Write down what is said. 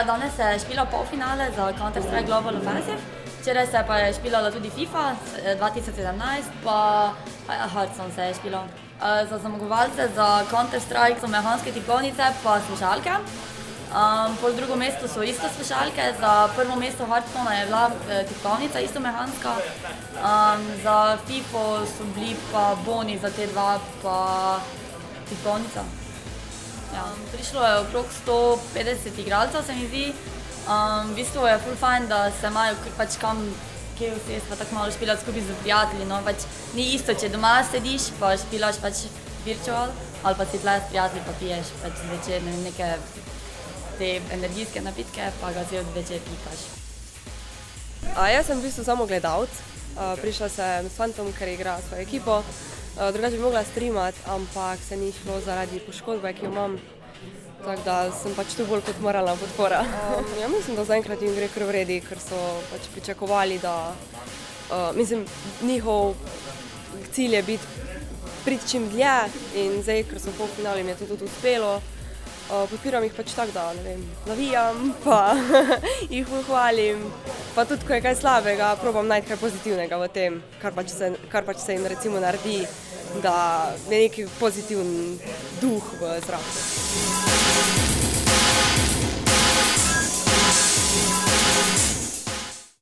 Ja, danes se je špila polfinale za Counter-Strike Global Offensive. Včeraj se pa je špilala tudi FIFA 2017, pa Hearthstone se je špilo. Za zmagovalce za Counter-Strike so mehanske tipkovnice pa slušalke. Po drugo mesto so isto slušalke, za prvo mesto Hearthstone je bila tipkovnica isto mehanska. Za FIFA so bili pa boni za te dva pa tipkovnica. Ja, prišlo je okrog 150 igralcev, se mi zdi. V bistvu je ful fajn, da se imajo pač kam kje usesti pa tako malo špilati skupaj z prijatelji, no, pač ni isto, če doma sediš pa špilaš pač virtual ali pa si tle s prijatelji pa piješ pač zvečer neke te energijske napitke pa ga cel večer pikaš. Jaz sem v bistvu samo gledalec, prišla sem s fantom, ker igra svojo ekipo, drugače bi mogla streamati, ampak se ni šlo zaradi poškodbe, ki jo imam, tako da sem pač tu bolj kot moralna podpora. Ja, mislim, da zaenkrat jim gre kar v redu, ker so pač pričakovali, da, mislim, njihov cilj je priti čim dlje in zdaj, ker so v polfinalu, jim je to tudi uspelo. Podpiram jih pač tako, da, ne vem, navijam, pa jih pohvalim, pa tudi, ko je kaj slabega, probam najti kaj pozitivnega v tem, kar pač se jim recimo naredi, da je neki pozitiven duh v zraku.